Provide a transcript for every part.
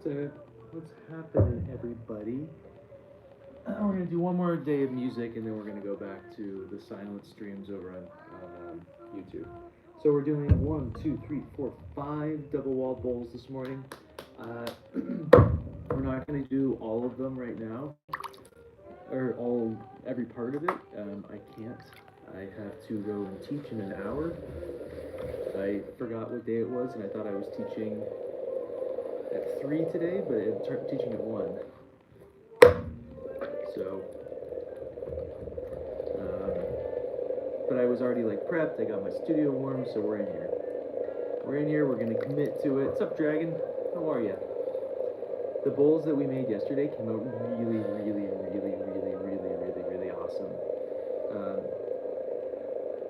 What's happening, everybody? We're gonna do one more day of music, and then we're gonna go back to the silent streams over on YouTube. So we're doing one, two, three, four, five double walled bowls this morning. We're not gonna do all of them right now, or every part of it. I can't. I have to go and teach in an hour. I forgot what day it was, and I thought I was teaching at 3 today, but I'm teaching at 1. So, but I was already like prepped. I got my studio warm, so we're in here. We're in here. We're gonna commit to it. What's up, Dragon? How are you? The bowls that we made yesterday came out really, really, really, really, really, really, really awesome.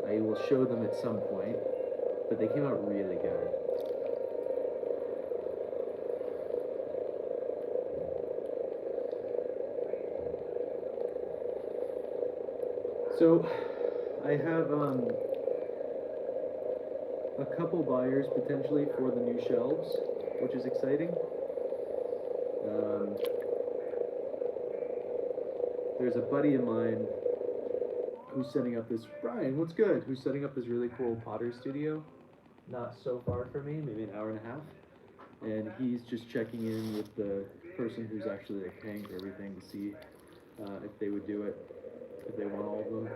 I will show them at some point, but they came out really good. So, I have a couple buyers potentially for the new shelves, which is exciting. There's a buddy of mine who's setting up this, Brian, what's good? Who's setting up this really cool pottery studio, not so far from me, maybe an hour and a half. And he's just checking in with the person who's actually like paying for everything to see if they would do it, if they want all of them.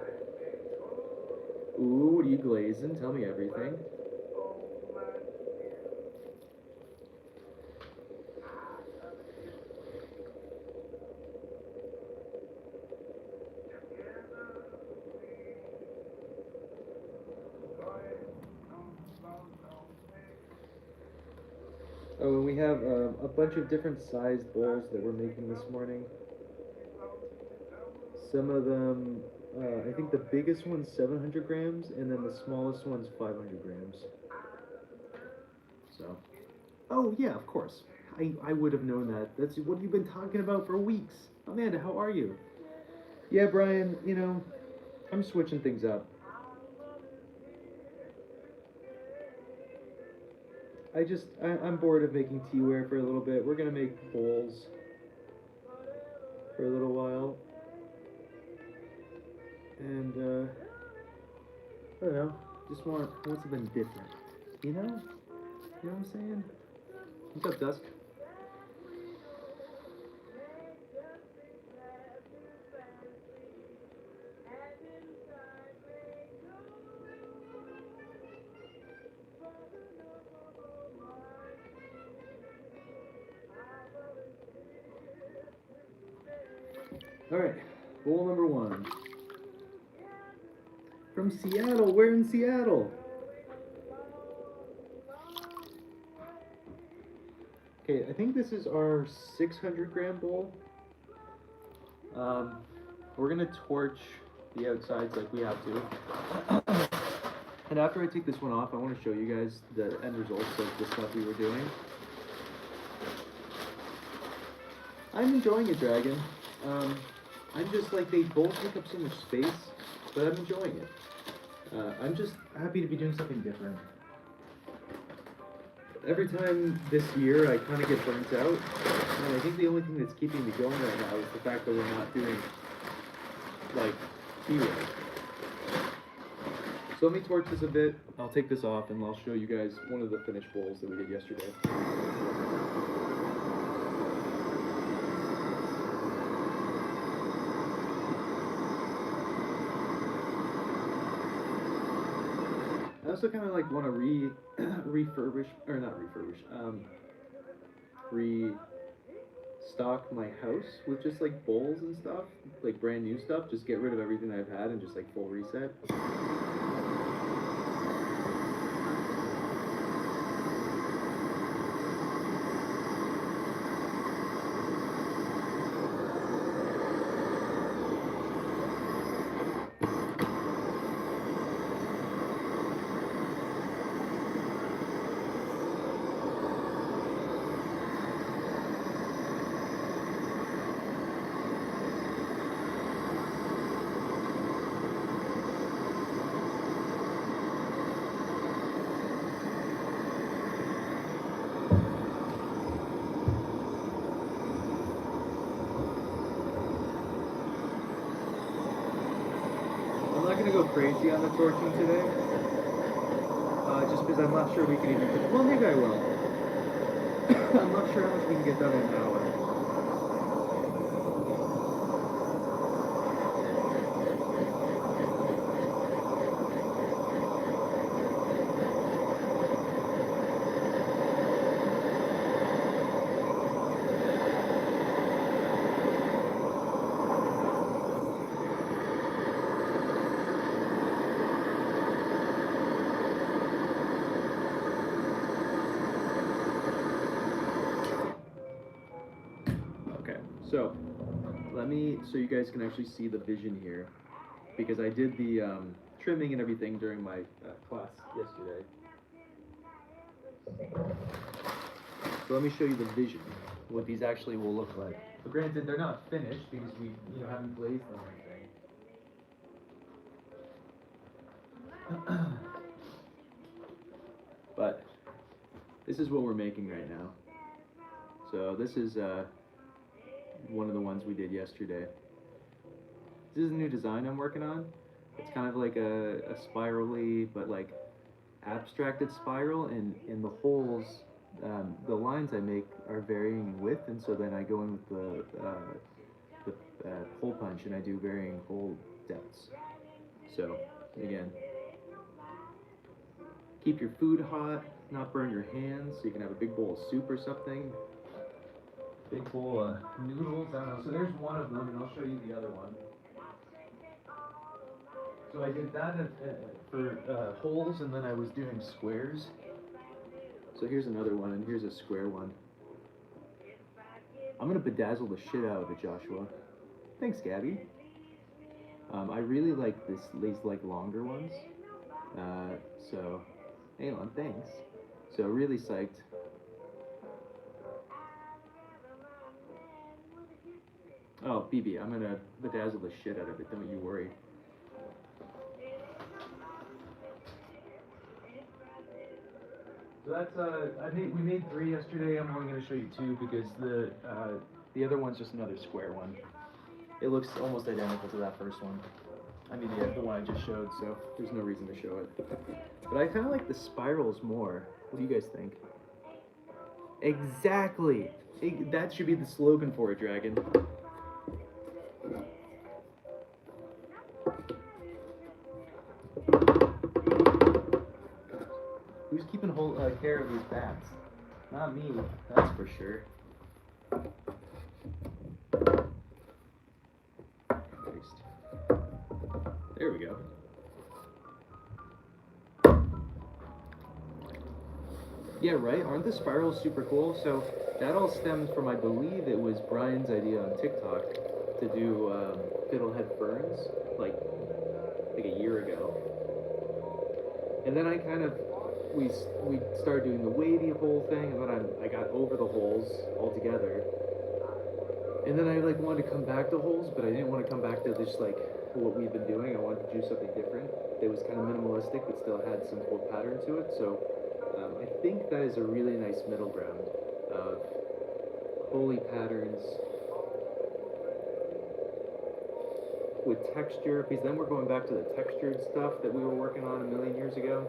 Ooh, what are you glazing? Tell me everything. Oh, and we have a bunch of different sized bowls that we're making this morning. Some of them, I think the biggest one's 700 grams, and then the smallest one's 500 grams. So, oh yeah, of course. I would have known that. That's what you've been talking about for weeks. Amanda, how are you? Yeah, Brian, I'm switching things up. I'm bored of making teaware for a little bit. We're gonna make bowls for a little while. And, I don't know, just want something different. You know? You know what I'm saying? What's up, Dusk? Alright, bowl number 1. From Seattle, we're in Seattle. Okay, I think this is our 600 gram bowl. We're gonna torch the outsides like we have to. And after I take this one off, I want to show you guys the end results of the stuff we were doing. I'm enjoying it, Dragon. I'm just like, they both take up so much space, but I'm enjoying it. I'm just happy to be doing something different. Every time this year I kind of get burnt out, and I think the only thing that's keeping me going right now is the fact that we're not doing, like, teaware. So let me torch this a bit. I'll take this off and I'll show you guys one of the finished bowls that we did yesterday. I also kind of like want to restock my house with just like bowls and stuff, like brand new stuff. Just get rid of everything I've had and just like full reset. crazy on the torching today. Just because I'm not sure we can even get, well, maybe I will. I'm not sure how much we can get done in an hour. So, so you guys can actually see the vision here, because I did the trimming and everything during my class yesterday. So let me show you the vision, what these actually will look like. But granted, they're not finished because we haven't glazed them or anything. But this is what we're making right now. So this is one of the ones we did yesterday. This is a new design I'm working on. It's kind of like a spirally, but like abstracted spiral, and in the holes, the lines I make are varying in width, and so then I go in with the hole punch and I do varying hole depths. So again, keep your food hot, not burn your hands, so you can have a big bowl of soup or something. Big bowl of noodles, I don't know. So there's one of them, and I'll show you the other one. So I did that for holes, and then I was doing squares. So here's another one, and here's a square one. I'm gonna bedazzle the shit out of it, Joshua. Thanks, Gabby. I really like these like longer ones. So, Elon, thanks. So really psyched. Oh, BB, I'm gonna bedazzle the shit out of it, don't you worry. So that's, we made 3 yesterday. I'm only gonna show you 2 because the other one's just another square one. It looks almost identical to that first one. I mean, the one I just showed, so there's no reason to show it. But I kind of like the spirals more. What do you guys think? Exactly! That should be the slogan for it, Dragon. Who's keeping care of these bats? Not me, that's for sure. There we go. Yeah, right? Aren't the spirals super cool? So that all stemmed from, I believe it was Brian's idea on TikTok to do fiddlehead ferns, like a year ago. And then I kind of, we started doing the wavy hole thing, and then I got over the holes altogether. And then I like wanted to come back to holes, but I didn't want to come back to just like what we've been doing. I wanted to do something different. It was kind of minimalistic, but still had some cool pattern to it. So I think that is a really nice middle ground of holy patterns with texture, because then we're going back to the textured stuff that we were working on a million years ago.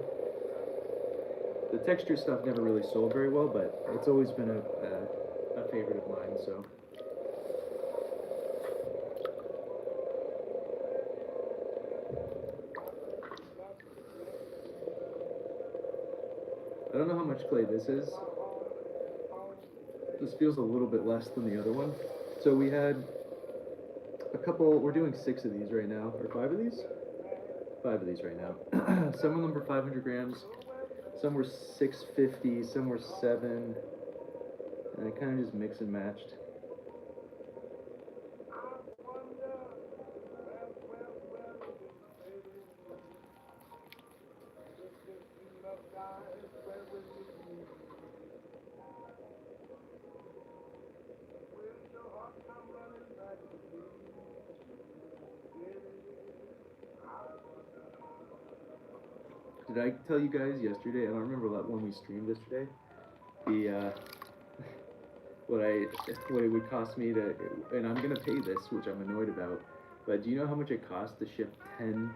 The texture stuff never really sold very well, but it's always been a favorite of mine, so. I don't know how much clay this is. This feels a little bit less than the other one. So we had a couple, we're doing 6 of these right now, or 5 of these? 5 of these right now. Some of them were 500 grams, some were 650, some were 7, and I kind of just mix and matched. Did I tell you guys yesterday? I don't remember when we streamed yesterday. The what it would cost me to, and I'm gonna pay this, which I'm annoyed about. But do you know how much it costs to ship 10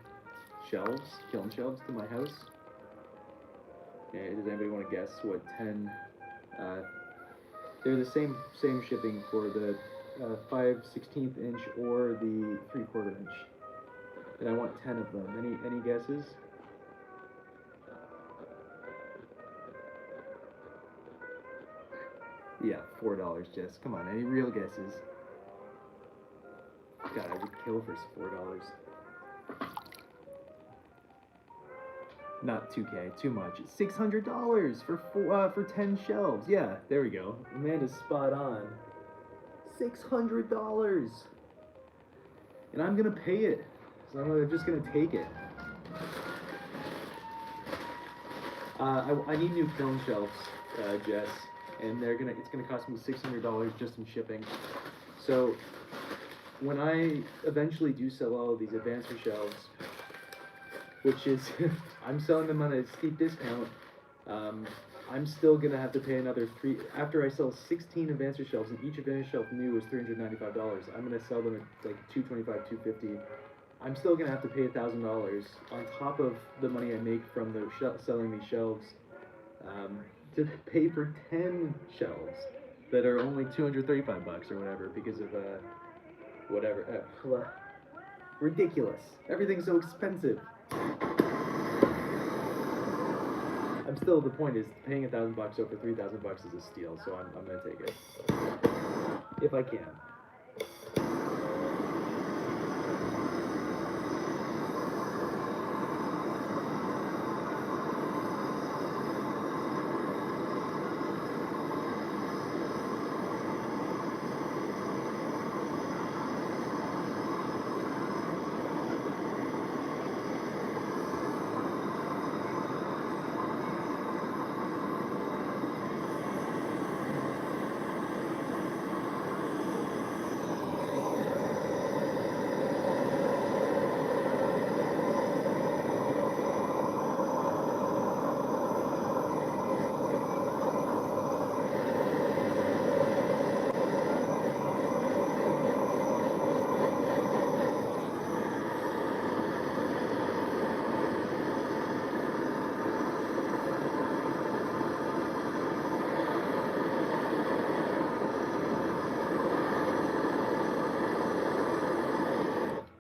shelves, kiln shelves to my house. Does anybody want to guess what 10? They're the same shipping for the 5/16 inch or the 3/4 inch. And I want 10 of them. Any guesses? Yeah, $4, Jess. Come on, any real guesses? God, I would kill for $4. Not 2K, too much. $600 for 10 shelves. Yeah, there we go. Amanda's spot on. $600. And I'm gonna pay it. So I'm just gonna take it. I need new kiln shelves, Jess, and it's gonna cost me $600 just in shipping. So when I eventually do sell all of these advancer shelves, which is I'm selling them on a steep discount, I'm still gonna have to pay another after I sell 16 advancer shelves, and each advancer shelf new was $395. I'm gonna sell them at like $225, $250. I'm still gonna have to pay $1,000 on top of the money I make from selling these shelves, to pay for 10 shelves that are only $235 or whatever because of whatever. Ridiculous. Everything's so expensive. I'm still, the point is paying $1,000 over $3,000 is a steal, so I'm gonna take it if I can.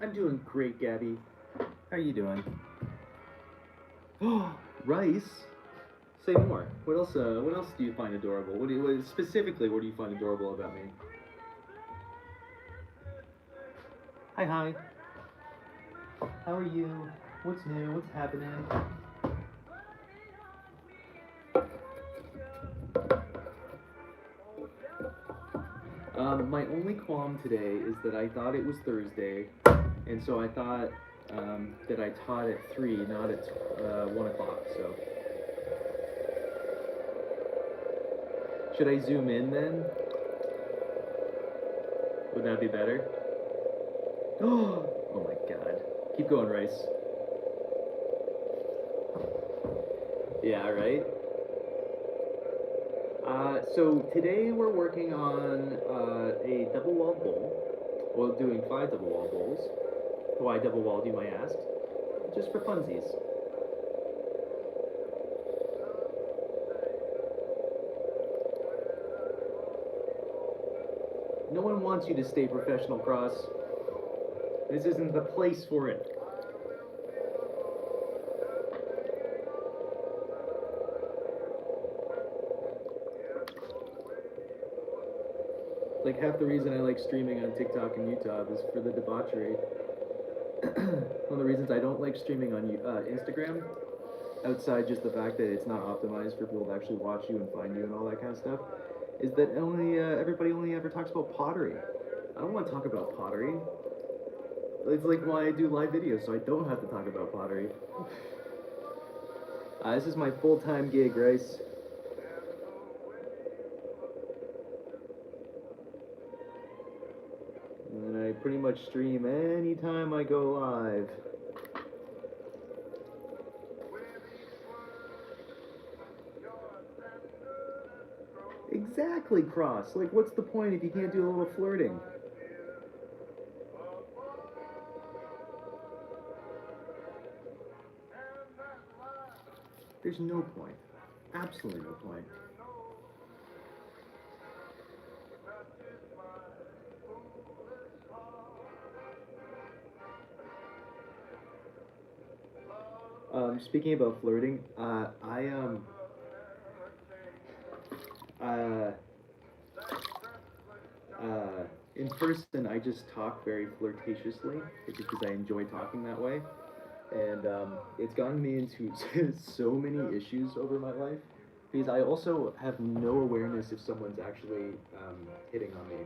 I'm doing great, Gabby. How are you doing? Oh, rice. Say more. What else do you find adorable? What do you find adorable about me? Hi. How are you? What's new? What's happening? My only qualm today is that I thought it was Thursday, and so I thought that I taught at 3, not at 1 o'clock, so. Should I zoom in then? Would that be better? Oh my god. Keep going, Rice. Yeah, right? So today we're working on a double-walled bowl. Well, doing 5 double-walled bowls. Why double-walled, you might ask? Just for funsies. No one wants you to stay professional, Cross. This isn't the place for it. Like, half the reason I like streaming on TikTok and YouTube is for the debauchery. One of the reasons I don't like streaming on Instagram, outside just the fact that it's not optimized for people to actually watch you and find you and all that kind of stuff, is that everybody only ever talks about pottery. I don't want to talk about pottery. It's like why I do live videos, so I don't have to talk about pottery. This is my full-time gig, Rice. And I pretty much stream anytime I go live. Exactly, Cross. Like, what's the point if you can't do a little flirting? There's no point. Absolutely no point. Speaking about flirting, uh, in person, I just talk very flirtatiously because I enjoy talking that way, and it's gotten me into so many issues over my life because I also have no awareness if someone's actually hitting on me,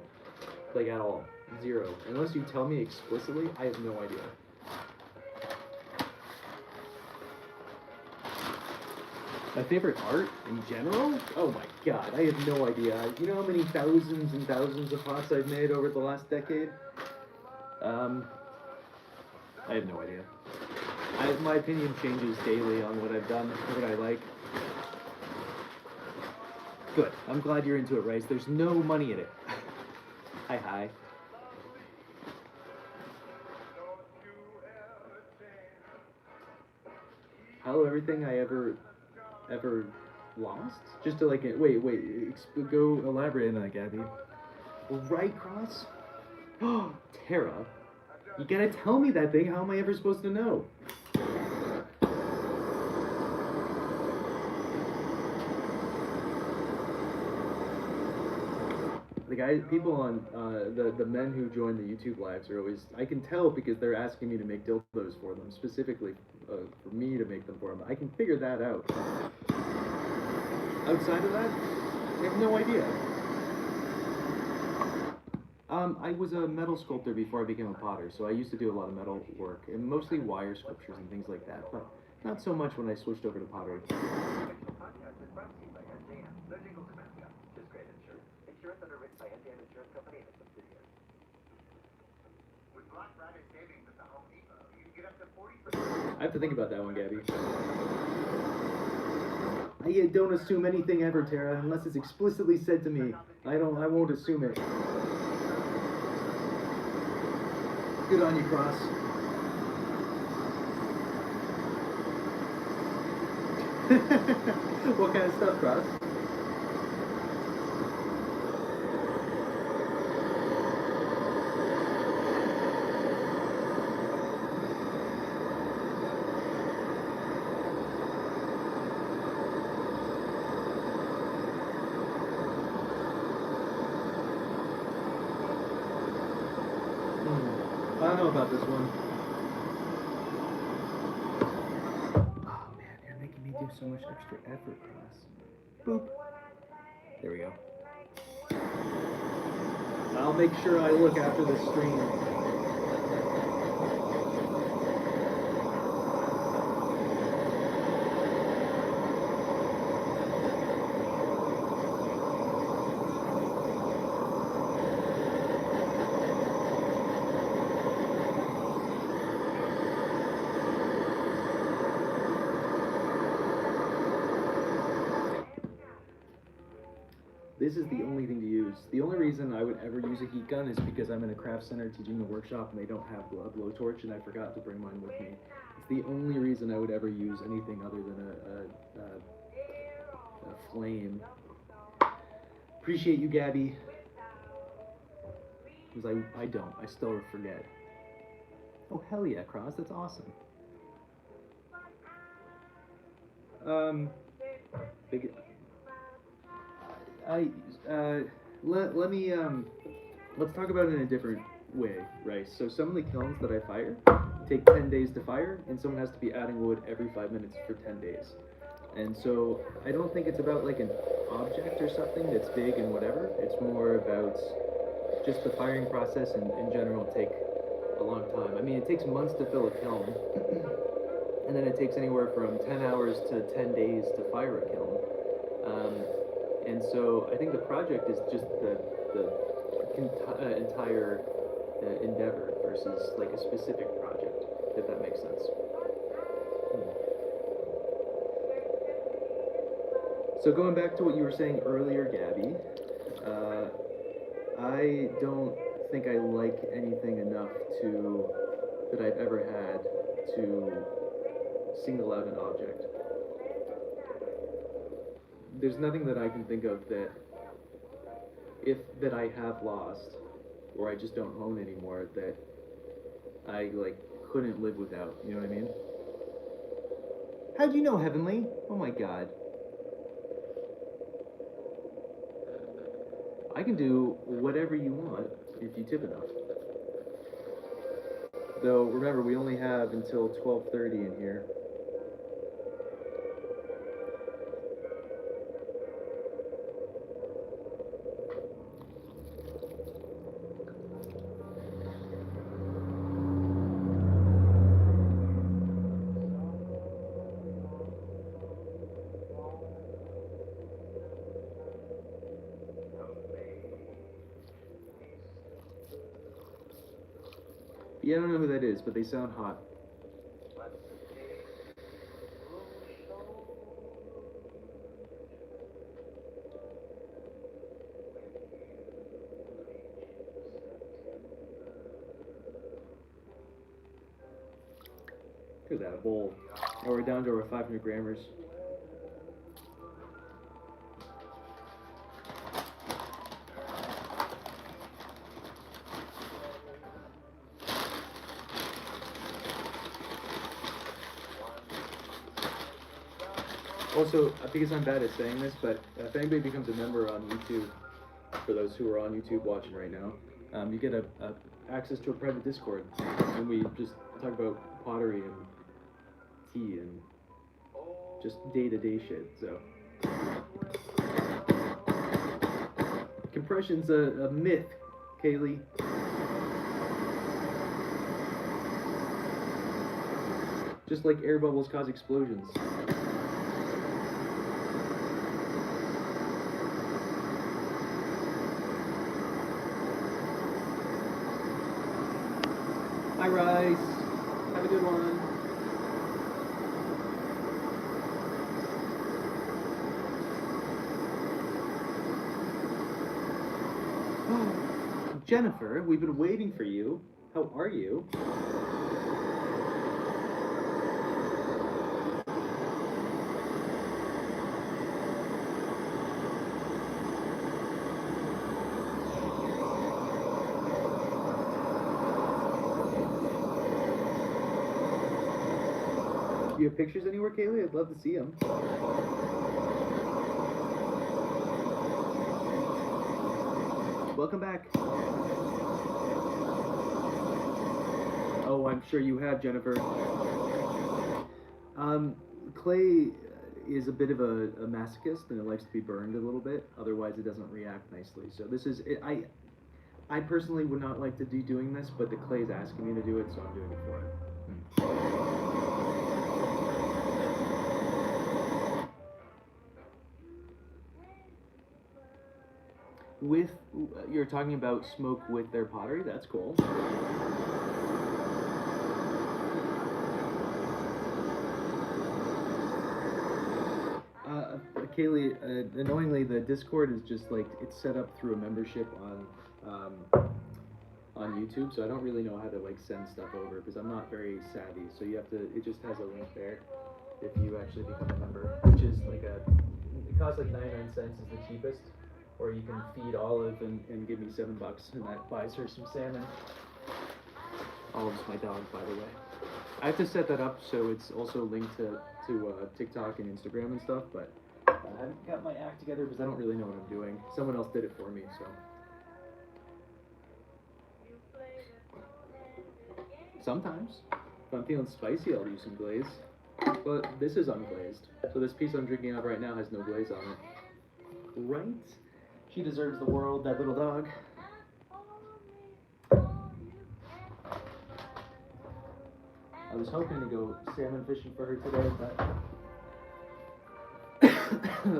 like at all, zero. Unless you tell me explicitly, I have no idea. My favorite art in general? Oh my god, I have no idea. You know how many thousands and thousands of pots I've made over the last decade? I have no idea. My opinion changes daily on what I've done, what I like. Good. I'm glad you're into it, Rice. There's no money in it. Hi. How everything I ever lost? Just to like wait, go elaborate on that, Gabby. Right cross? Oh, Tara. You gotta tell me that thing. How am I ever supposed to know? People on the men who join the YouTube lives are always, I can tell because they're asking me to make dildos for them, specifically for me to make them for them. I can figure that out. Outside of that, I have no idea. I was a metal sculptor before I became a potter, so I used to do a lot of metal work, and mostly wire sculptures and things like that, but not so much when I switched over to pottery. I have to think about that one, Gabby. I don't assume anything ever, Tara, unless it's explicitly said to me. I won't assume it. Good on you, Cross. What kind of stuff, Cross? I don't know about this one. Oh man, you're making me do so much extra effort, Cross. Boop. There we go. I'll make sure I look after the stream. This is the only thing to use. The only reason I would ever use a heat gun is because I'm in a craft center teaching a workshop and they don't have a blowtorch and I forgot to bring mine with me. It's the only reason I would ever use anything other than a flame. Appreciate you, Gabby. Because I don't. I still forget. Oh, hell yeah, Cross. That's awesome. Big... let me let's talk about it in a different way, right? So some of the kilns that I fire take 10 days to fire, and someone has to be adding wood every 5 minutes for 10 days. And so I don't think it's about like an object or something that's big and whatever. It's more about just the firing process and in general take a long time. I mean, it takes months to fill a kiln, and then it takes anywhere from 10 hours to 10 days to fire a kiln. And so I think the project is just the entire endeavor versus like a specific project, if that makes sense. So going back to what you were saying earlier, Gabby, I don't think I like anything enough that I've ever had to single out an object. there's nothing that I can think of that that I have lost or I just don't own anymore that I like couldn't live without. You know what I mean? How'd you know, Heavenly? Oh my God. I can do whatever you want if you tip enough. Though remember, we only have until 12:30 in here. Yeah, I don't know who that is, but they sound hot. Look at that, a bowl. Now we're down to our 500 grammars. Also, because I'm bad at saying this, but if anybody becomes a member on YouTube, for those who are on YouTube watching right now, you get a access to a private Discord, and we just talk about pottery and tea and just day-to-day shit. So compression's a myth, Kaylee. Just like air bubbles cause explosions. Hi, Rice. Have a good one. Oh, Jennifer, we've been waiting for you. How are you? Do you have pictures anywhere, Kaylee? I'd love to see them. Welcome back. Oh, I'm sure you have, Jennifer. Clay is a bit of a masochist, and it likes to be burned a little bit. Otherwise, it doesn't react nicely. So this is I personally would not like to be doing this, but the clay is asking me to do it, so I'm doing it for it. With you're talking about smoke with their pottery. That's cool. Kaylee, annoyingly, the Discord is just like it's set up through a membership on YouTube, so I don't really know how to like send stuff over because I'm not very savvy. So you have to. It just has a link there if you actually become a member, which is like it costs like 99 cents is the cheapest, or you can feed Olive and give me $7, and that buys her some salmon. Olive's my dog, by the way. I have to set that up so it's also linked to TikTok and Instagram and stuff, but I haven't got my act together because I don't really know what I'm doing. Someone else did it for me, so. Sometimes. If I'm feeling spicy, I'll use some glaze. But this is unglazed. So this piece I'm drinking out right now has no glaze on it. Right? She deserves the world, that little dog. I was hoping to go salmon fishing for her today, but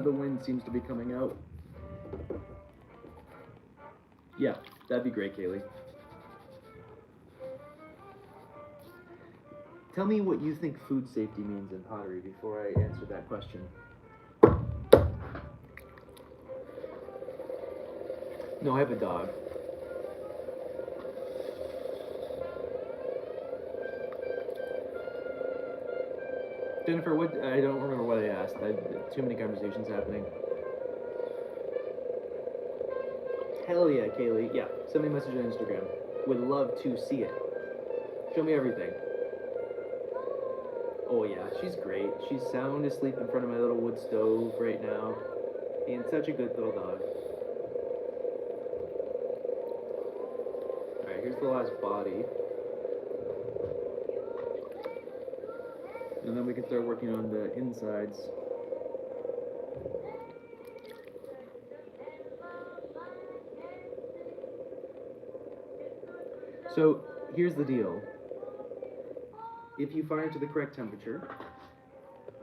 the wind seems to be coming out. Yeah, that'd be great, Kaylee. Tell me what you think food safety means in pottery before I answer that question. No, I have a dog. Jennifer, what? I don't remember what I asked. Too many conversations happening. Hell yeah, Kaylee. Yeah, send me a message on Instagram. Would love to see it. Show me everything. Oh yeah, she's great. She's sound asleep in front of my little wood stove right now. Being such a good little dog. Alright, here's the last body. And then we can start working on the insides. So, here's the deal. If you fire to the correct temperature,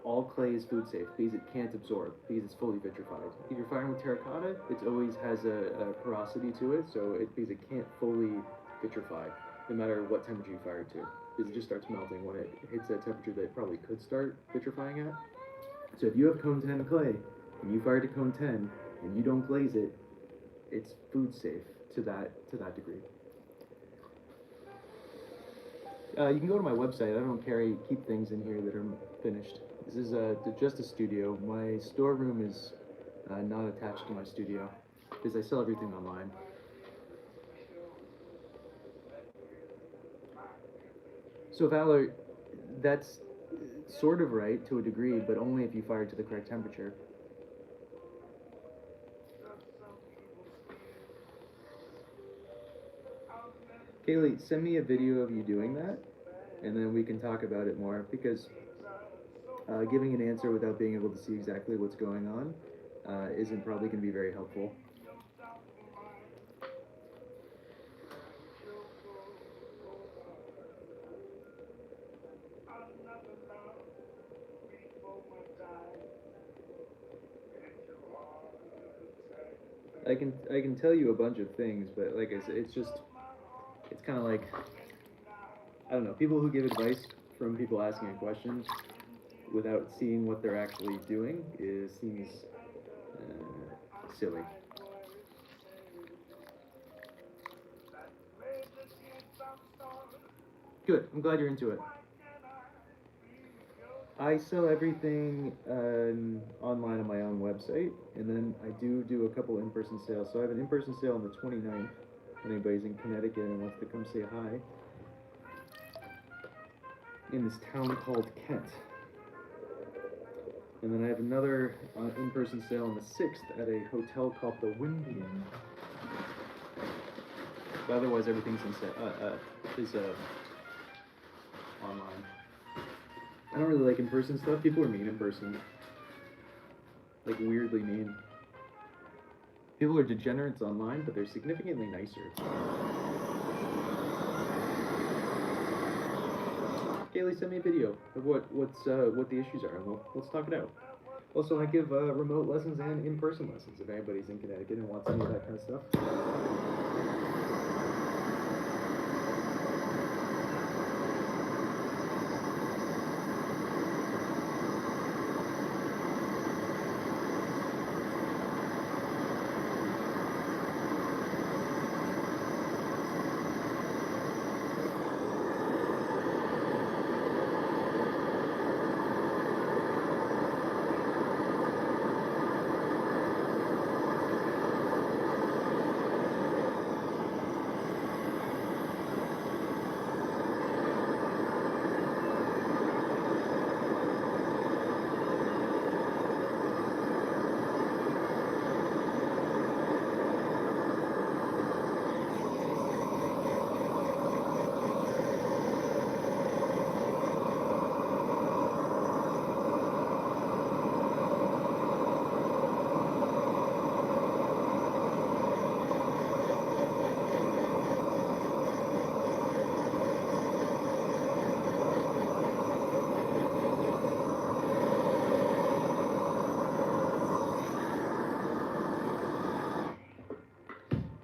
all clay is food safe because it can't absorb, because it's fully vitrified. If you're firing with terracotta, it always has a porosity to it, because it can't fully vitrify, no matter what temperature you fire it to, because it just starts melting when it hits that temperature that it probably could start vitrifying at. So if you have cone 10 clay, and you fire to cone 10, and you don't glaze it, it's food safe to that degree. You can go to my website. I don't keep things in here that are finished. This is just a studio. My storeroom is not attached to my studio because I sell everything online. So Valor, that's sort of right to a degree, but only if you fire to the correct temperature. Kaylee, send me a video of you doing that, and then we can talk about it more, because giving an answer without being able to see exactly what's going on isn't probably going to be very helpful. I can tell you a bunch of things, but like I said, it's kind of like, I don't know, people who give advice from people asking a question without seeing what they're actually doing seems silly. Good, I'm glad you're into it. I sell everything online on my own website, and then I do a couple in-person sales. So I have an in-person sale on the 29th, if anybody's in Connecticut and wants to come say hi, in this town called Kent. And then I have another in-person sale on the 6th at a hotel called the Windian. But otherwise, everything's online. I don't really like in-person stuff. People are mean in person. Like, weirdly mean. People are degenerates online, but they're significantly nicer. Kaylee, send me a video of what the issues are, and let's talk it out. Also, I give remote lessons and in-person lessons if anybody's in Connecticut and wants any of that kind of stuff.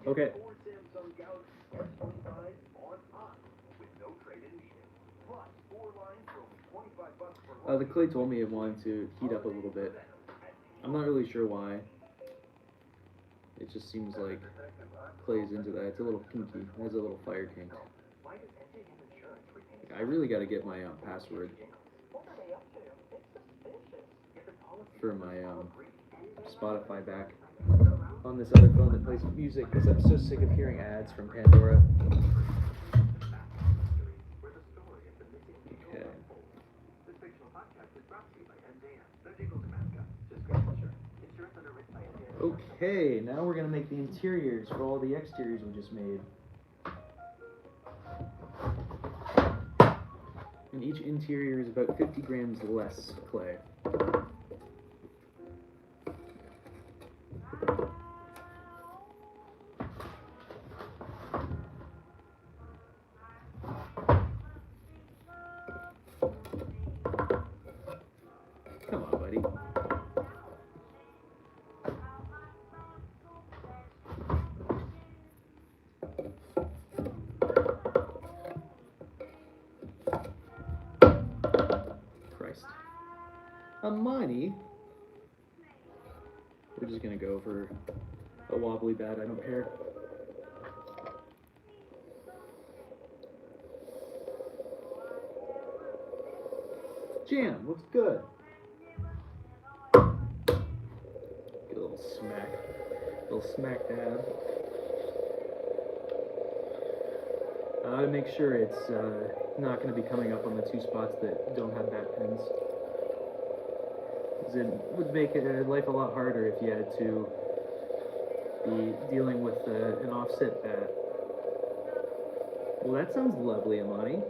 Okay. The clay told me it wanted to heat up a little bit. I'm not really sure why. It just seems like clay's into that. It's a little kinky. It has a little fire kink. I really got to get my password. transfer my Spotify back on this other phone that plays music because I'm so sick of hearing ads from Pandora. Okay. Okay, now we're gonna make the interiors for all the exteriors we just made. And each interior is about 50 grams less clay. Come on, buddy. Christ. Amani. We're just gonna go for a wobbly bat, I don't care. Jam, looks good. Get a little smack. A little smack dab. To make sure it's not going to be coming up on the two spots that don't have bat pins. Because it would make life a lot harder if you had to be dealing with an offset bat. Well, that sounds lovely, Amani.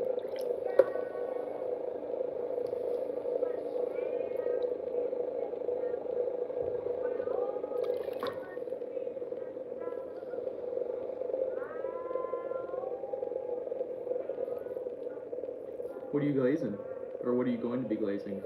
What are you glazing? Or what are you going to be glazing?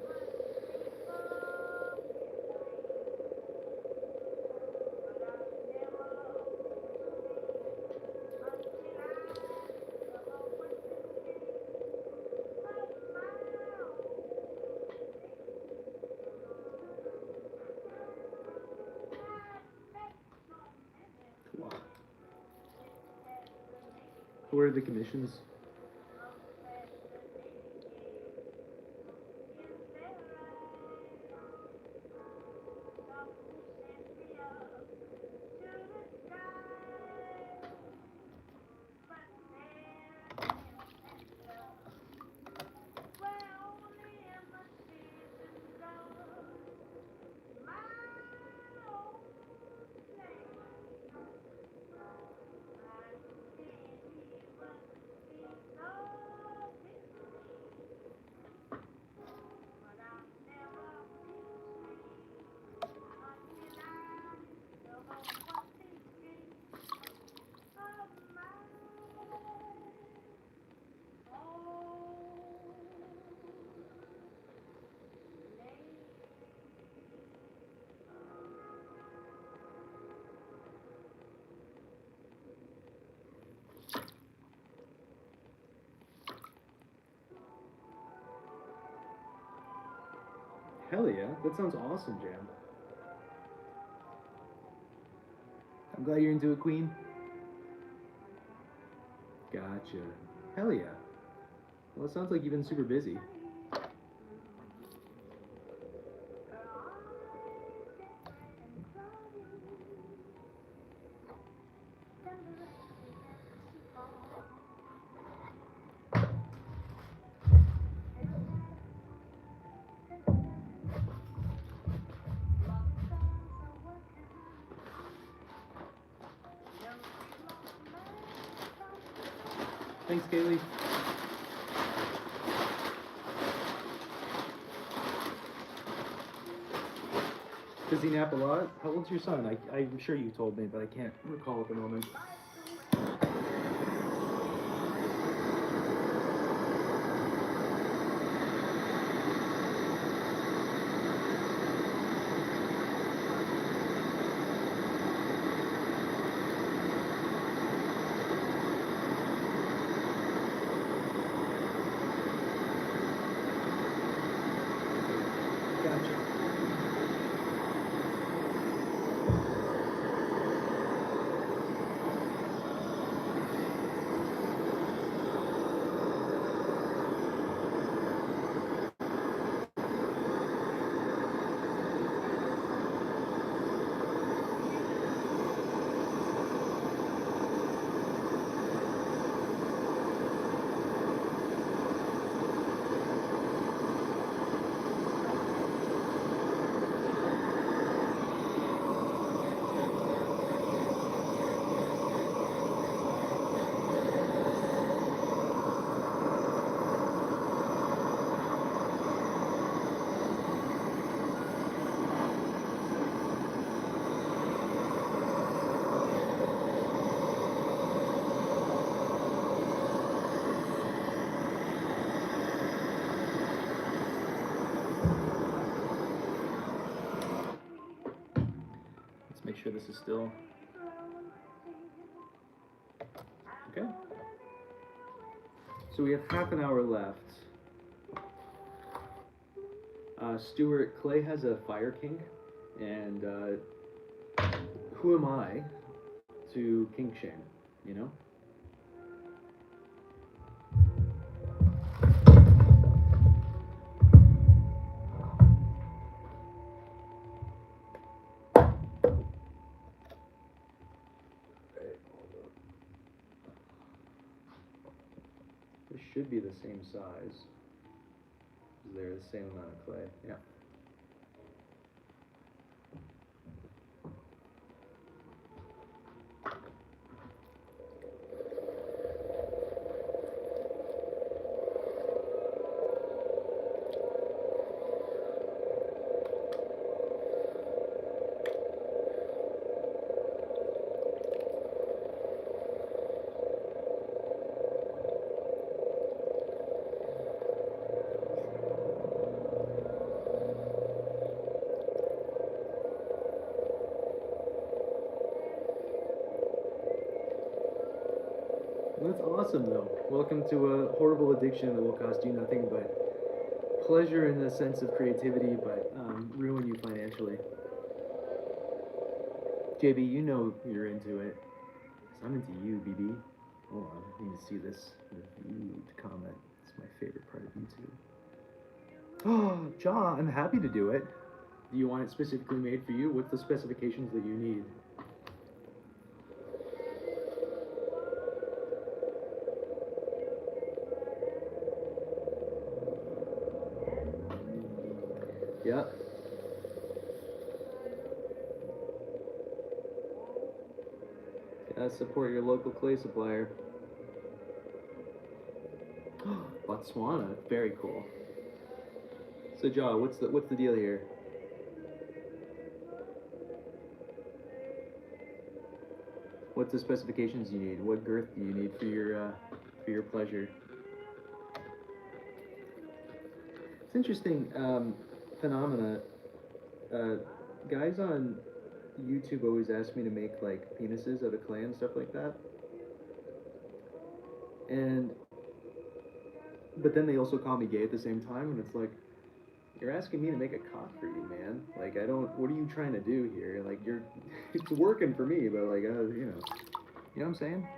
What are the commissions? Hell yeah, that sounds awesome, Jam. I'm glad you're into it, Queen. Gotcha. Hell yeah. Well, it sounds like you've been super busy. Thanks, Kaylee. Does he nap a lot? How old's your son? I'm sure you told me, but I can't recall at the moment. Gotcha. sure this is still okay. So we have half an hour left. Stuart, Clay has a fire kink, and who am I to kink shame, you know? This should be the same size. They're the same amount of clay, yeah. That's awesome, though. Welcome to a horrible addiction that will cost you nothing but pleasure in the sense of creativity, but ruin you financially. JB, you know you're into it. 'Cause I'm into you, BB. Hold on, I need to see this reviewed comment. It's my favorite part of YouTube. Oh, Ja, I'm happy to do it. Do you want it specifically made for you? What's the specifications that you need? Yeah. Yeah, support your local clay supplier. Botswana, very cool. So, Ja, what's the deal here? What's the specifications you need? What girth do you need for your pleasure? It's interesting phenomena. Guys on YouTube always ask me to make like penises out of clay and stuff like that. But then they also call me gay at the same time, and it's like, you're asking me to make a cock for you, man. Like, I don't. What are you trying to do here? Like, it's working for me, but like, you know what I'm saying?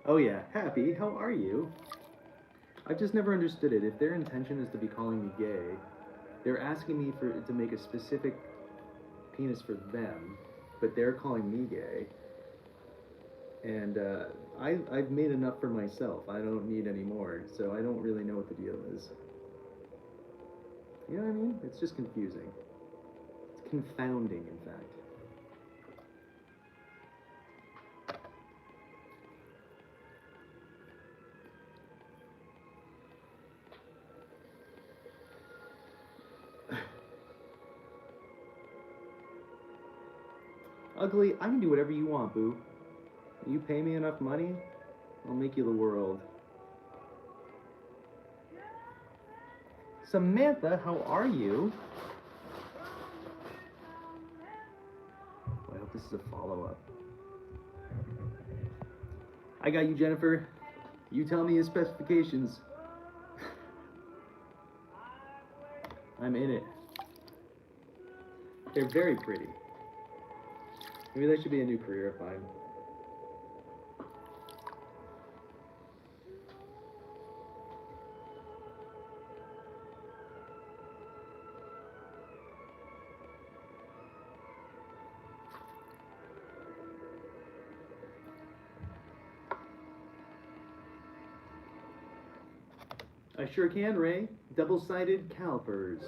Oh yeah, Happy. How are you? I've just never understood it. If their intention is to be calling me gay, they're asking me to make a specific penis for them, but they're calling me gay. And I've made enough for myself. I don't need any more, so I don't really know what the deal is. You know what I mean? It's just confusing. It's confounding, in fact. Ugly, I can do whatever you want, boo. You pay me enough money, I'll make you the world. Samantha, how are you? I hope this is a follow-up. I got you, Jennifer. You tell me his specifications. I'm in it. They're very pretty. Maybe that should be a new career of mine. I sure can, Ray. Double-sided calipers.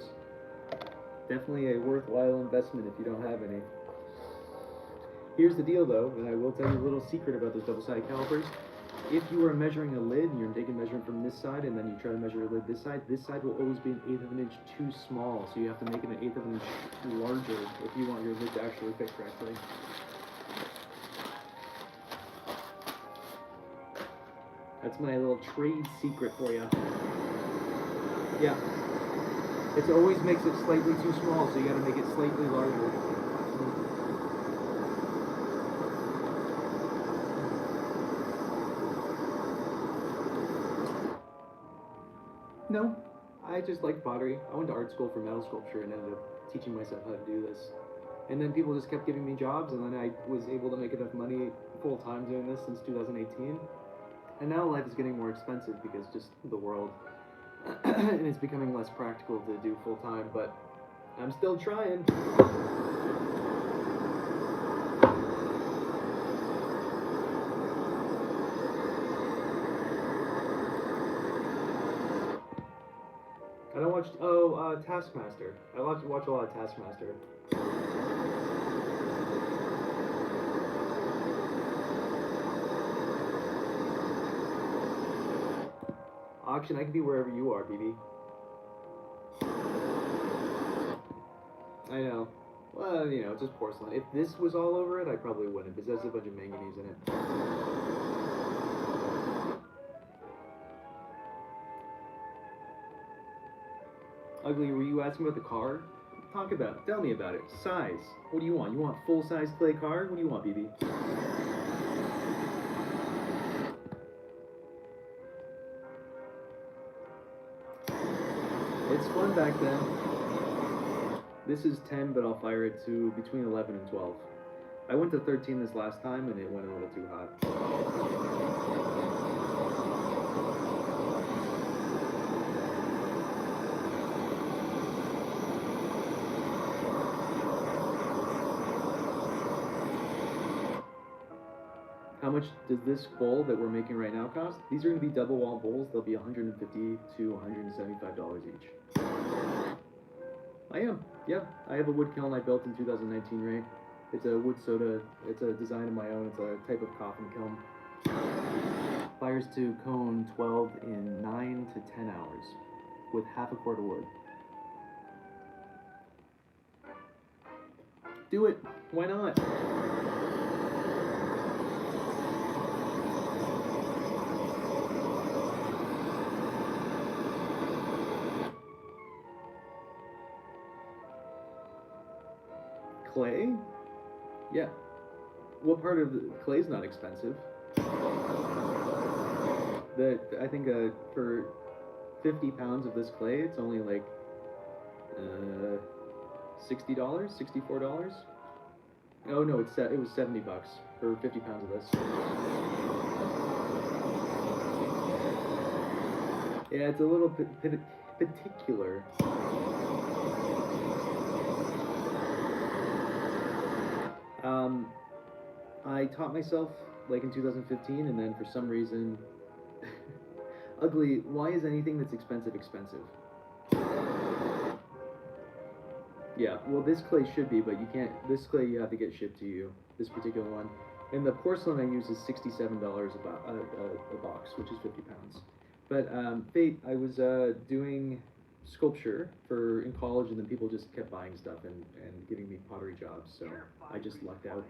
Definitely a worthwhile investment if you don't have any. Here's the deal, though, and I will tell you a little secret about those double-sided calipers. If you are measuring a lid and you're taking measurement from this side and then you try to measure a lid this side will always be an 1/8 of an inch too small, so you have to make it an 1/8 of an inch larger if you want your lid to actually fit correctly. That's my little trade secret for you. Yeah. It always makes it slightly too small, so you gotta make it slightly larger. No, I just like pottery. I went to art school for metal sculpture and ended up teaching myself how to do this. And then people just kept giving me jobs, and then I was able to make enough money full time doing this since 2018. And now life is getting more expensive because just the world, and it's becoming less practical to do full time, but I'm still trying. I don't watch, Taskmaster. I watch a lot of Taskmaster. Auction, I can be wherever you are, BB. I know. Well, you know, it's just porcelain. If this was all over it, I probably wouldn't, because there's a bunch of manganese in it. Ugly, were you asking about the car? Talk about it. Tell me about it. Size. What do you want? You want full-size clay car? What do you want, BB? It's fun back then. This is 10, but I'll fire it to between 11 and 12. I went to 13 this last time, and it went a little too hot. How much does this bowl that we're making right now cost? These are going to be double wall bowls. They'll be $150 to $175 each. I am. Yep. I have a wood kiln I built in 2019, right? It's a wood soda. It's a design of my own. It's a type of coffin kiln. Fires to cone 12 in 9 to 10 hours with half a quart of wood. Do it. Why not? Clay? Yeah. What part of the clay's not expensive? I think for 50 pounds of this clay, it's only like $60, $64. Oh no, it was $70 for 50 pounds of this. Yeah, it's a little bit particular. I taught myself like in 2015, and then for some reason, ugly. Why is anything that's expensive expensive? Yeah, well, this clay should be, but you can't. This clay you have to get shipped to you. This particular one, and the porcelain I use is $67 a box, which is 50 pounds. But I was doing sculpture in college, and then people just kept buying stuff and giving me pottery jobs, so I just lucked out.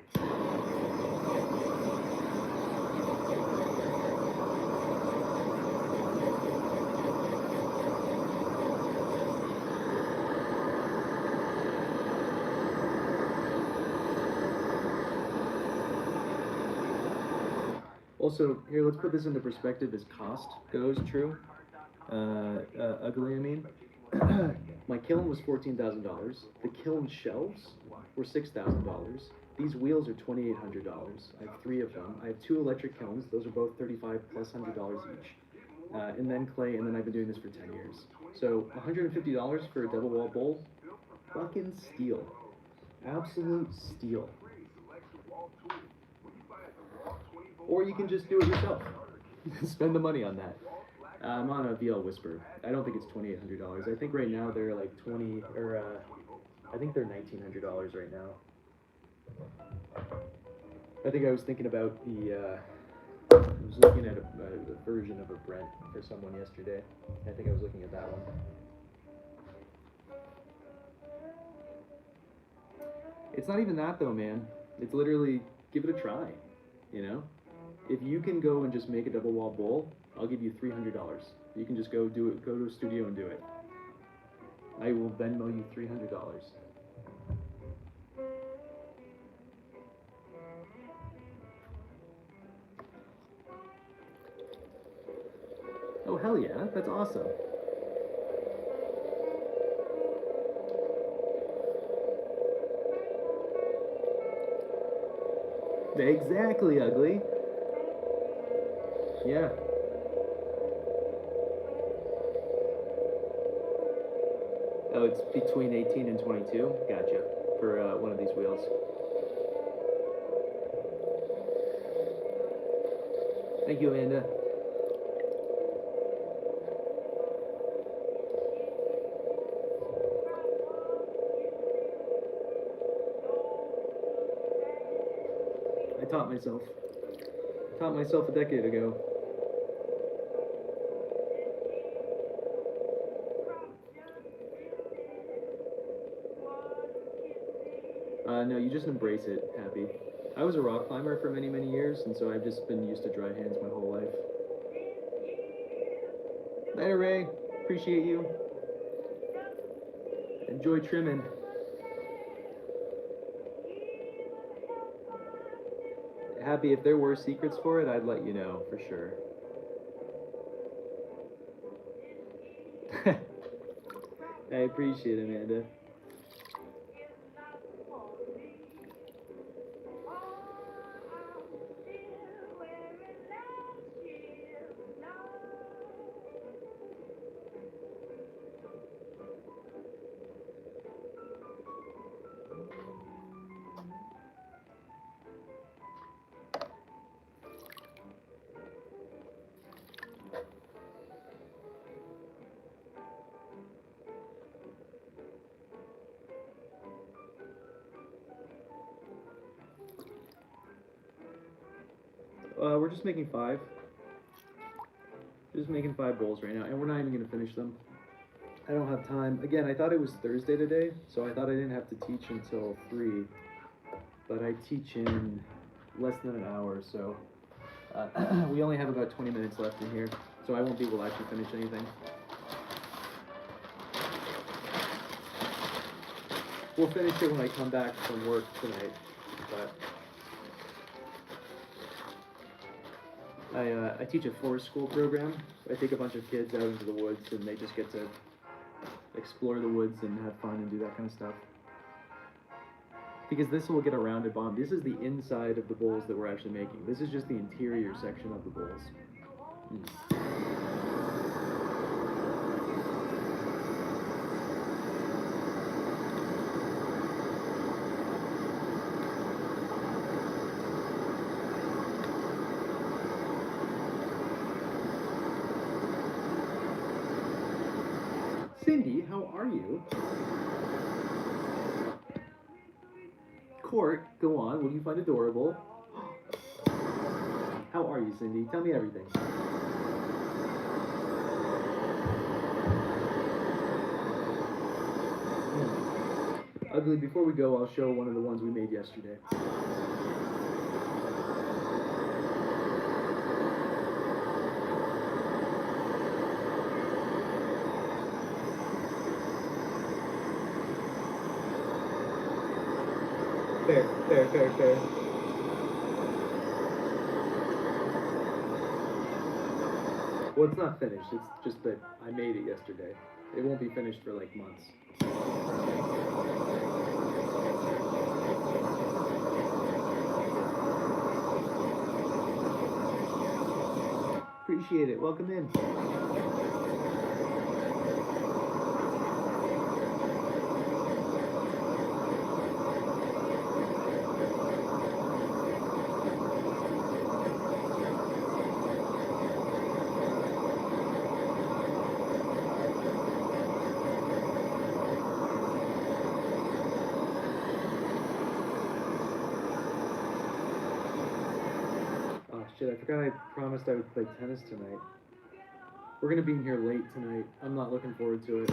Also, here, let's put this into perspective as cost goes, true. Ugly, I mean. My kiln was $14,000. The kiln shelves were $6,000. These wheels are $2,800. I have 3 of them. I have 2 electric kilns. Those are both $35 plus $100 each. And then clay, and then I've been doing this for 10 years. So $150 for a double wall bowl, fucking steal. Absolute steal. Or you can just do it yourself. Spend the money on that. I'm on a VL Whisper. I don't think it's $2,800. I think right now they're like I think they're $1,900 right now. I think I was thinking about I was looking at a version of a Brent for someone yesterday. I think I was looking at that one. It's not even that though, man. It's literally, give it a try, you know? If you can go and just make a double wall bowl, I'll give you $300. You can just go do it, go to a studio and do it. I will Venmo you $300. Oh, hell yeah, that's awesome. Exactly, ugly. Yeah. Oh, it's between 18 and 22? Gotcha. For one of these wheels. Thank you, Amanda. I taught myself. Taught myself a decade ago. No, you just embrace it, Happy. I was a rock climber for many, many years, and so I've just been used to dry hands my whole life. Later, Ray. Appreciate you. Enjoy trimming. Happy, if there were secrets for it, I'd let you know, for sure. I appreciate it, Amanda. We're just making 5. Just making 5 bowls right now, and we're not even going to finish them. I don't have time. Again, I thought it was Thursday today, so I thought I didn't have to teach until 3. But I teach in less than an hour, so we only have about 20 minutes left in here, so I won't be able to actually finish anything. We'll finish it when I come back from work tonight, but I teach a forest school program. I take a bunch of kids out into the woods, and they just get to explore the woods and have fun and do that kind of stuff. Because this will get a rounded bomb. This is the inside of the bowls that we're actually making. This is just the interior section of the bowls. Cindy, how are you? Court, go on. What do you find adorable? How are you, Cindy? Tell me everything. Ugly, before we go, I'll show one of the ones we made yesterday. Fair. Well, it's not finished. It's just that I made it yesterday. It won't be finished for like months. Appreciate it. Welcome in. Shit, I forgot I promised I would play tennis tonight. We're gonna be in here late tonight. I'm not looking forward to it.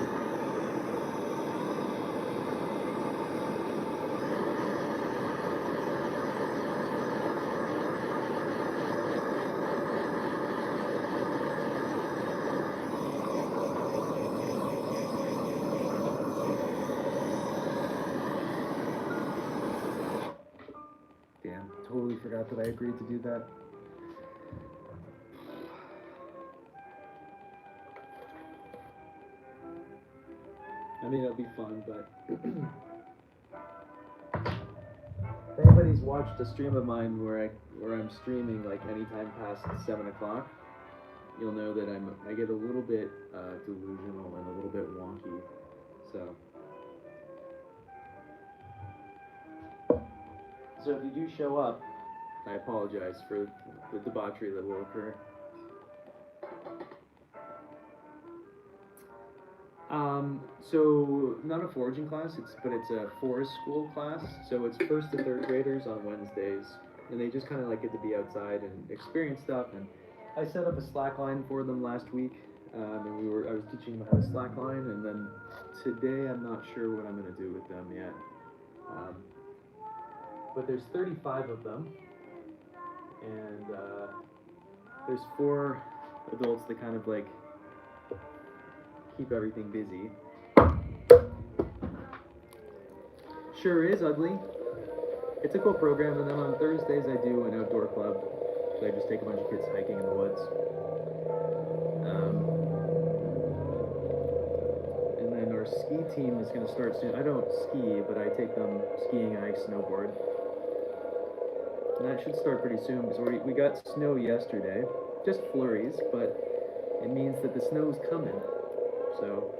totally forgot that I agreed to do that. I mean, it'll be fun, but if anybody's watched a stream of mine where I'm streaming like anytime past 7 o'clock, you'll know that I get a little bit delusional and a little bit wonky. So if you do show up, I apologize for the debauchery that will occur. So not a foraging class, but it's a forest school class. So it's 1st to 3rd graders on Wednesdays, and they just kind of like get to be outside and experience stuff. And I set up a slack line for them last week, and I was teaching them how to slack line, and then today I'm not sure what I'm going to do with them yet. But there's 35 of them, and there's 4 adults that kind of like keep everything busy. Sure is ugly. It's a cool program, and then on Thursdays I do an outdoor club. So I just take a bunch of kids hiking in the woods. And then our ski team is going to start soon. I don't ski, but I take them skiing and I snowboard. And that should start pretty soon because we got snow yesterday, just flurries, but it means that the snow's coming. So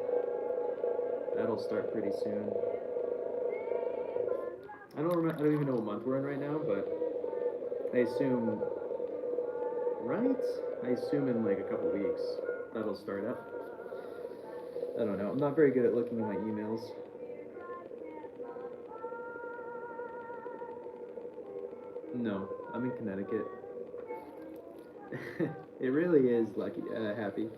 that'll start pretty soon. I don't even know what month we're in right now, but I assume, right? I assume in like a couple weeks that'll start up. I don't know. I'm not very good at looking at my emails. No, I'm in Connecticut. It really is lucky, happy.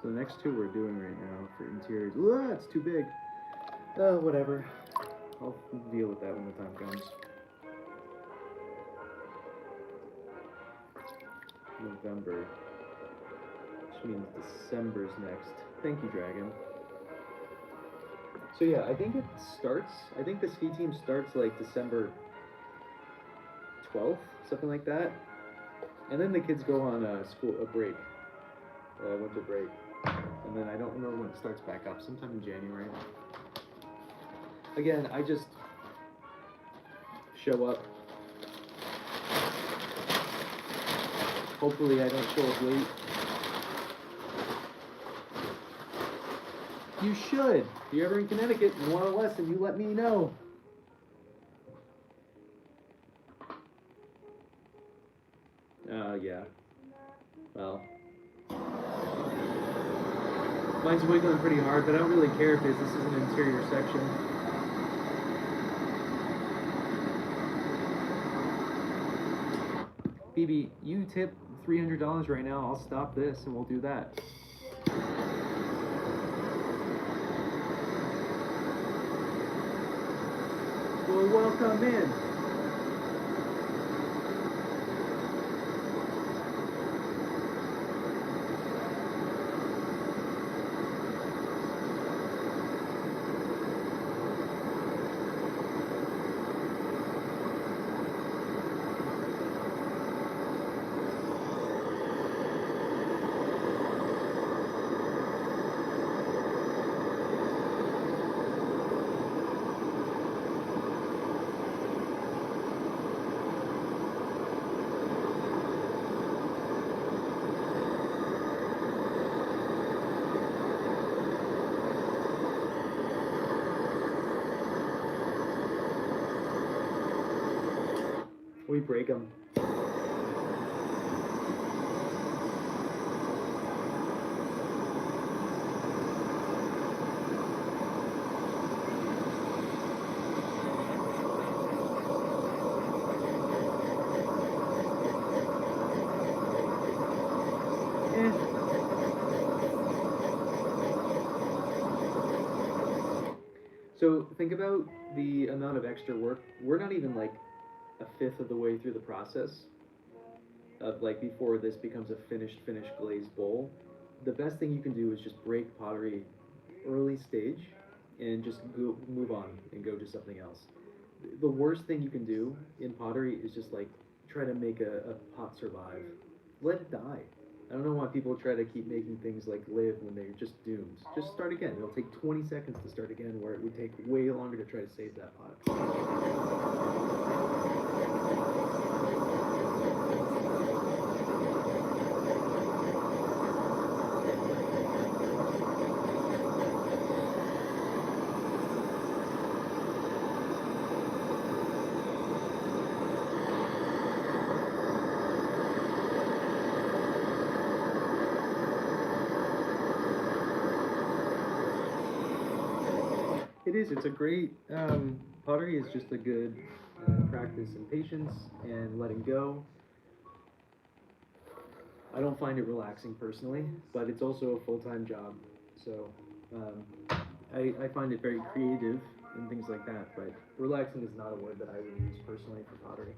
So the next 2 we're doing right now for interiors. Ooh, it's too big. Whatever. I'll deal with that when the time comes. November. Which means December's next. Thank you, Dragon. So yeah, I think the ski team starts like December 12th, something like that. And then the kids go on a break. Winter break. And then I don't remember when it starts back up, sometime in January. Again, I just show up. Hopefully I don't show up late. You should. If you're ever in Connecticut and want a lesson, you let me know. Yeah. Well. Mine's wiggling pretty hard, but I don't really care because this is an interior section. BB, you tip $300 right now. I'll stop this and we'll do that. Well, welcome in. We break them. So think about the amount of extra work. We're not even like a fifth of the way through the process of like before this becomes a finished glazed bowl. The best thing you can do is just break pottery early stage and just move on and go to something else. The worst thing you can do in pottery is just like try to make a pot survive. Let it die. I don't know why people try to keep making things like live when they're just doomed. Just start again. It'll take 20 seconds to start again, where it would take way longer to try to save that pot. It is. It's a great. Pottery is just a good practice in patience and letting go. I don't find it relaxing personally, but it's also a full-time job. So I find it very creative and things like that. But relaxing is not a word that I would use personally for pottery.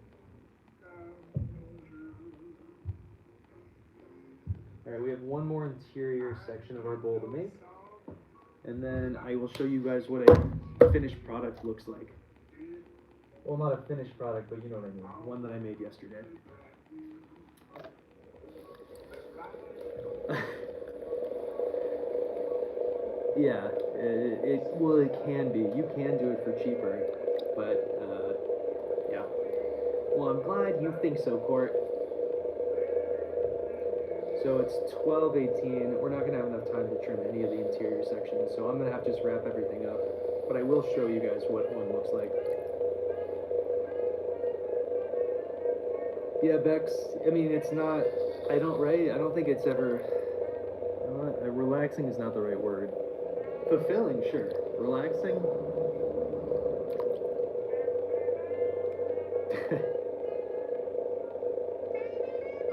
All right, we have one more interior section of our bowl to make. And then I will show you guys what a finished product looks like. Well, not a finished product, but you know what I mean. One that I made yesterday. Yeah, it can be. You can do it for cheaper, but yeah. Well, I'm glad you think so, Court. So it's 12:18. We're not gonna have enough time to trim any of the interior sections, so I'm gonna have to just wrap everything up. But I will show you guys what one looks like. Yeah, Bex. I mean, it's not. I don't think it's ever. Relaxing is not the right word. Fulfilling, sure. Relaxing.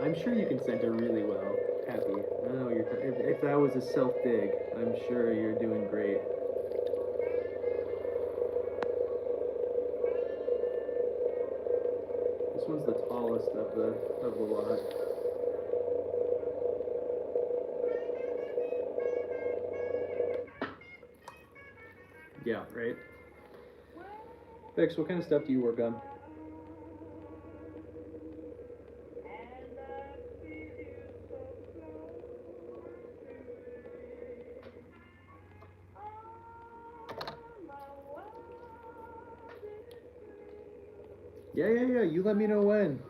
I'm sure you can center really well. Happy. I don't know you're. If that was a self dig, I'm sure you're doing great. This one's the tallest of the lot. Yeah, right. Bex, what kind of stuff do you work on? Yeah. You let me know when.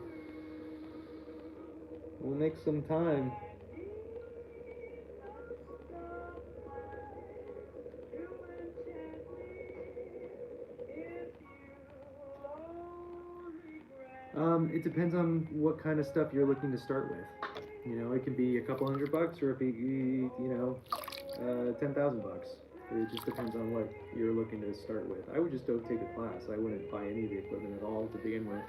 We'll make some time. It depends on what kind of stuff you're looking to start with. You know, it could be a couple $100, or it could be, $10,000. It just depends on what you're looking to start with. I would just go take a class. I wouldn't buy any of the equipment at all to begin with.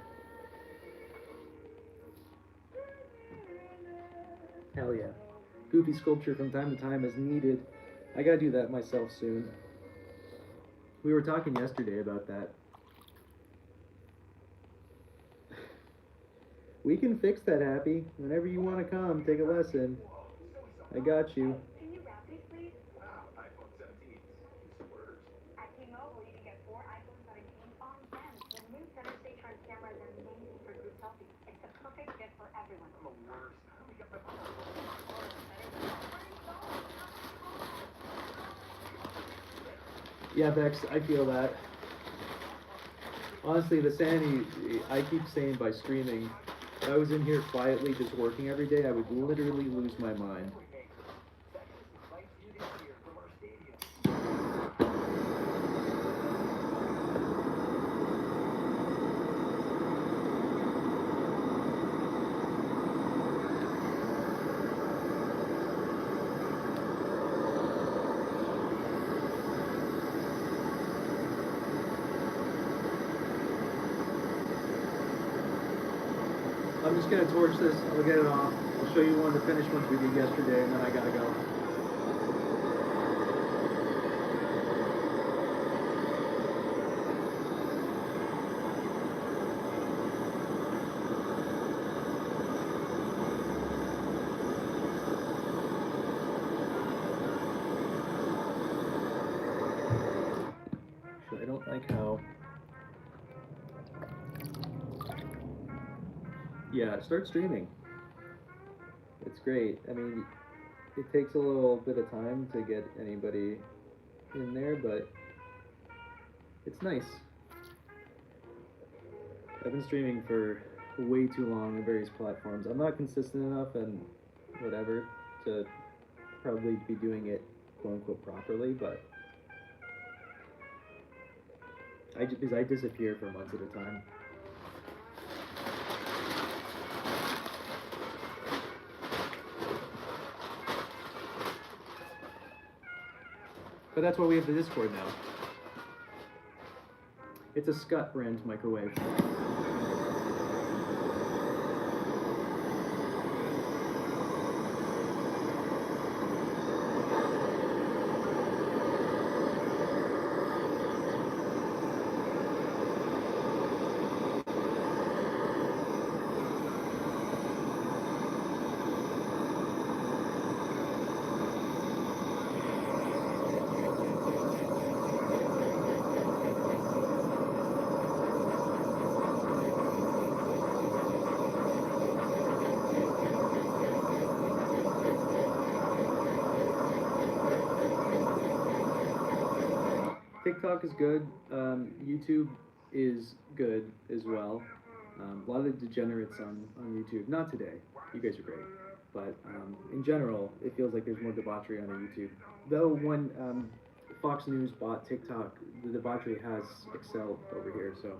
Hell yeah. Goofy sculpture from time to time as needed. I gotta do that myself soon. We were talking yesterday about that. We can fix that, Happy. Whenever you want to come, take a lesson. I got you. Can you wrap these, please? Wow, iPhone 17. Word. At T-Mobile, you can get 4 iPhone 17 on them. The new center stage front cameras are amazing for group selfies. It's the perfect fit for everyone. I'm the worst. Yeah, Bex, I feel that. Honestly, the sanity, I keep saying by streaming, if I was in here quietly just working every day, I would literally lose my mind. I'm just gonna torch this, I'll get it off. I'll show you one of the finished ones we did yesterday, and then I gotta go. Yeah, start streaming. It's great. I mean, it takes a little bit of time to get anybody in there, but it's nice. I've been streaming for way too long on various platforms. I'm not consistent enough and whatever to probably be doing it quote unquote properly, but because I disappear for months at a time. But that's why we have the Discord now. It's a Scott brand microwave. TikTok is good. YouTube is good as well. A lot of the degenerates on YouTube. Not today. You guys are great. But in general, it feels like there's more debauchery on YouTube. Though when Fox News bought TikTok, the debauchery has excelled over here. So.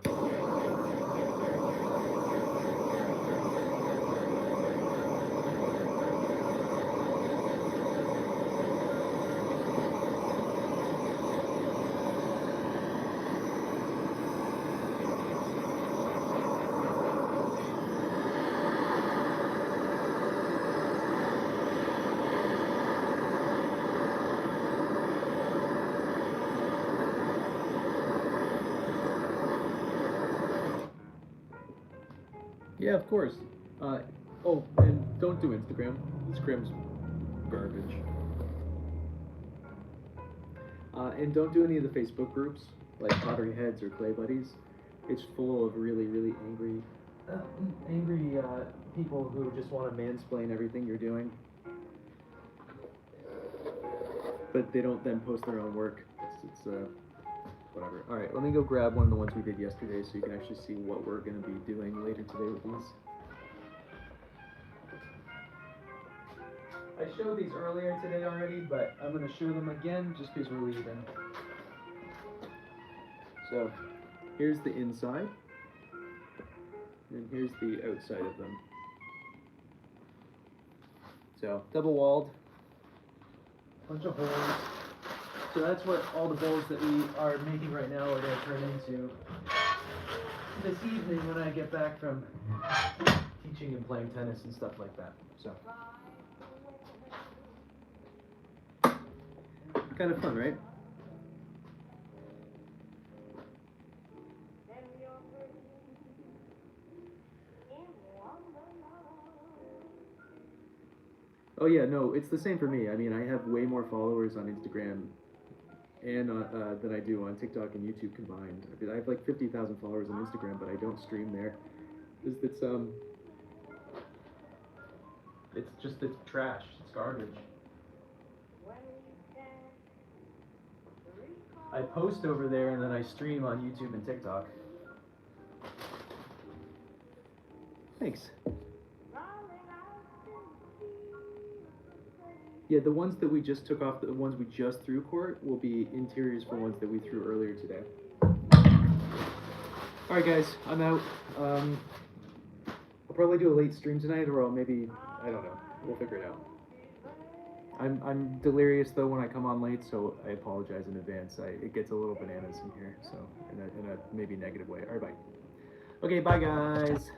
Yeah, of course. Oh, and don't do Instagram. Instagram's garbage. And don't do any of the Facebook groups, like Pottery Heads or Clay Buddies. It's full of really, really angry people who just want to mansplain everything you're doing. But they don't then post their own work. It's whatever. All right, let me go grab one of the ones we did yesterday so you can actually see what we're going to be doing later today with these. I showed these earlier today already, but I'm going to show them again just because we're leaving. So, here's the inside, and here's the outside of them. So, double-walled, bunch of holes. So that's what all the bowls that we are making right now are going to turn into this evening when I get back from teaching and playing tennis and stuff like that. So, kind of fun, right? Oh yeah, no, it's the same for me. I mean, I have way more followers on Instagram and than I do on TikTok and YouTube combined. I have like 50,000 followers on Instagram, but I don't stream there. It's trash. It's garbage. I post over there and then I stream on YouTube and TikTok. Thanks. Yeah, the ones that we just took off, the ones we just threw court, will be interiors for ones that we threw earlier today. Alright guys, I'm out. I'll probably do a late stream tonight, or I'll maybe, I don't know, we'll figure it out. I'm delirious though when I come on late, so I apologize in advance. It gets a little bananas in here, so in a maybe negative way. Alright, bye. Okay, bye guys.